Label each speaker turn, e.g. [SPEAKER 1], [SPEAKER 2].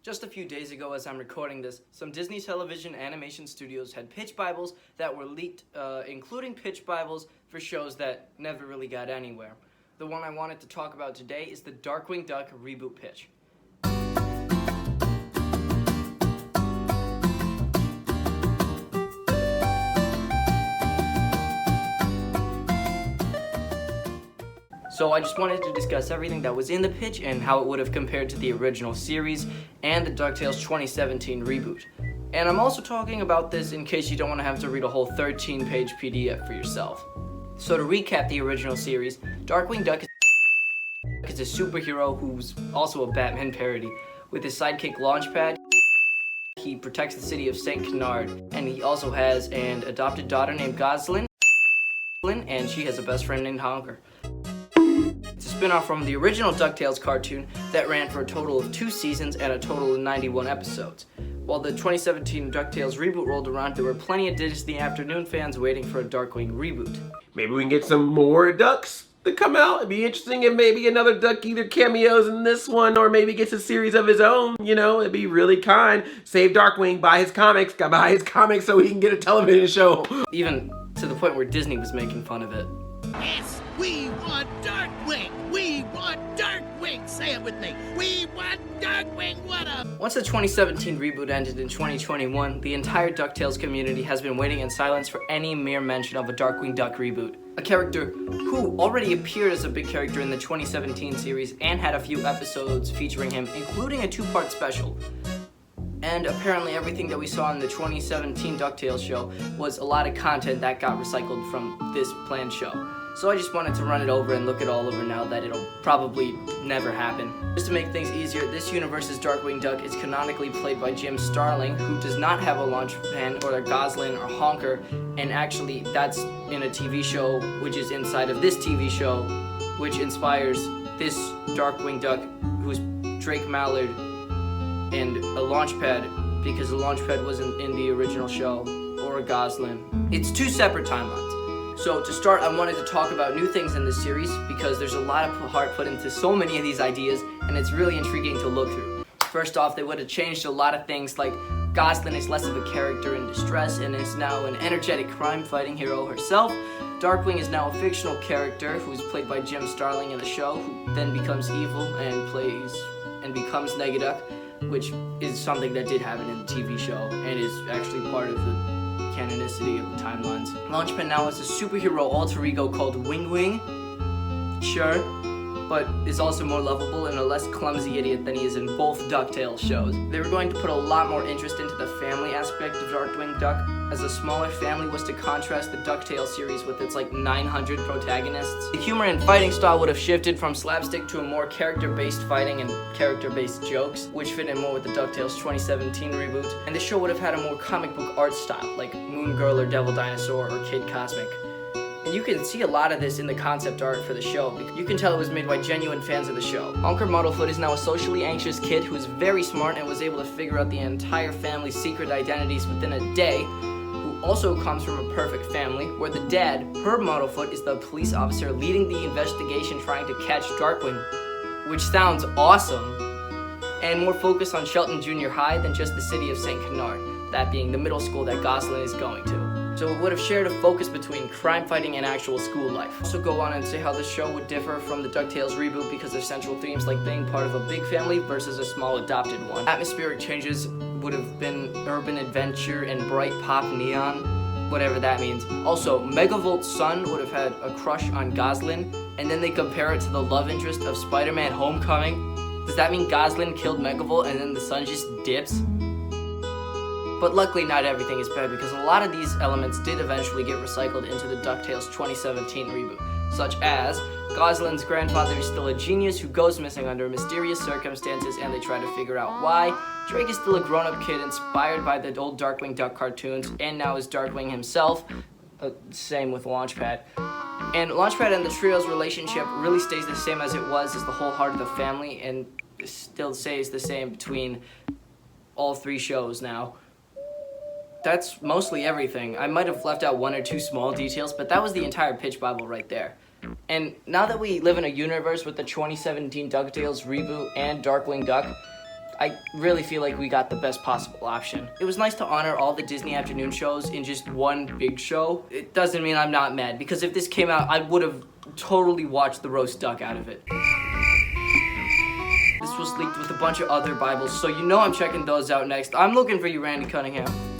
[SPEAKER 1] Just a few days ago, as I'm recording this, some Disney television animation studios had pitch Bibles that were leaked, including pitch Bibles for shows that never really got anywhere. The one I wanted to talk about today is the Darkwing Duck reboot pitch. So I just wanted to discuss everything that was in the pitch and how it would have compared to the original series and the DuckTales 2017 reboot. And I'm also talking about this in case you don't want to have to read a whole 13-page PDF for yourself. So to recap the original series, Darkwing Duck is a superhero who's also a Batman parody. With his sidekick Launchpad, he protects the city of St. Canard, and he also has an adopted daughter named Goslin, and she has a best friend named Honker. It's a spin-off from the original DuckTales cartoon that ran for a total of 2 seasons and a total of 91 episodes. While the 2017 DuckTales reboot rolled around, there were plenty of Disney Afternoon fans waiting for a Darkwing reboot.
[SPEAKER 2] Maybe we can get some more ducks to come out. It'd be interesting if maybe another duck either cameos in this one or maybe gets a series of his own. You know, it'd be really kind. Save Darkwing, buy his comics so he can get a television show.
[SPEAKER 1] Even to the point where Disney was making fun of it.
[SPEAKER 3] Yes, we want Darkwing! We want Darkwing! Say it with me! We want Darkwing! What up?
[SPEAKER 1] Once the 2017 reboot ended in 2021, the entire DuckTales community has been waiting in silence for any mere mention of a Darkwing Duck reboot. A character who already appeared as a big character in the 2017 series and had a few episodes featuring him, including a 2-part special. And apparently everything that we saw in the 2017 DuckTales show was a lot of content that got recycled from this planned show. So I just wanted to run it over and look it all over now that it'll probably never happen. Just to make things easier, this universe's Darkwing Duck is canonically played by Jim Starlin, who does not have a Launchpad or a Goslin or Honker, and actually that's in a TV show which is inside of this TV show, which inspires this Darkwing Duck, who's Drake Mallard, and a Launchpad, because a Launchpad wasn't in the original show, or a Goslin. It's 2 separate timelines. So to start, I wanted to talk about new things in this series because there's a lot of heart put into so many of these ideas, and it's really intriguing to look through. First off, they would have changed a lot of things, like Goslin is less of a character in distress and is now an energetic crime-fighting hero herself. Darkwing is now a fictional character who's played by Jim Starlin in the show, who then becomes evil and becomes Negaduck, which is something that did happen in the TV show and is actually part of the canonicity of the timelines. Launchpad now has a superhero alter ego called Wing, sure, but is also more lovable and a less clumsy idiot than he is in both DuckTales shows. They were going to put a lot more interest into the family aspect of Darkwing Duck, as a smaller family was to contrast the DuckTales series with its 900 protagonists. The humor and fighting style would have shifted from slapstick to a more character-based fighting and character-based jokes, which fit in more with the DuckTales 2017 reboot, and the show would have had a more comic book art style, like Moon Girl or Devil Dinosaur or Kid Cosmic. And you can see a lot of this in the concept art for the show. You can tell it was made by genuine fans of the show. Honker Muddlefoot is now a socially anxious kid who is very smart and was able to figure out the entire family's secret identities within a day, who also comes from a perfect family, where the dad, Herb Muddlefoot, is the police officer leading the investigation trying to catch Darkwing, which sounds awesome, and more focused on Shelton Junior High than just the city of St. Canard, that being the middle school that Goslin is going to. So it would have shared a focus between crime fighting and actual school life. Also go on and say how the show would differ from the DuckTales reboot because of central themes like being part of a big family versus a small adopted one. Atmospheric changes would have been urban adventure and bright pop neon, whatever that means. Also, Megavolt Sun would have had a crush on Goslin, and then they compare it to the love interest of Spider-Man Homecoming. Does that mean Goslin killed Megavolt and then the sun just dips? But luckily not everything is bad, because a lot of these elements did eventually get recycled into the DuckTales 2017 reboot, such as Goslin's grandfather is still a genius who goes missing under mysterious circumstances and they try to figure out why. Drake is still a grown-up kid inspired by the old Darkwing Duck cartoons and now is Darkwing himself. Same with Launchpad. And Launchpad and the trio's relationship really stays the same as it was as the whole heart of the family, and still stays the same between all 3 shows now. That's mostly everything. I might have left out 1 or 2 small details, but that was the entire pitch Bible right there. And now that we live in a universe with the 2017 DuckTales reboot and Darkwing Duck, I really feel like we got the best possible option. It was nice to honor all the Disney afternoon shows in just one big show. It doesn't mean I'm not mad, because if this came out, I would have totally watched the roast duck out of it. This was leaked with a bunch of other Bibles, so you know I'm checking those out next. I'm looking for you, Randy Cunningham.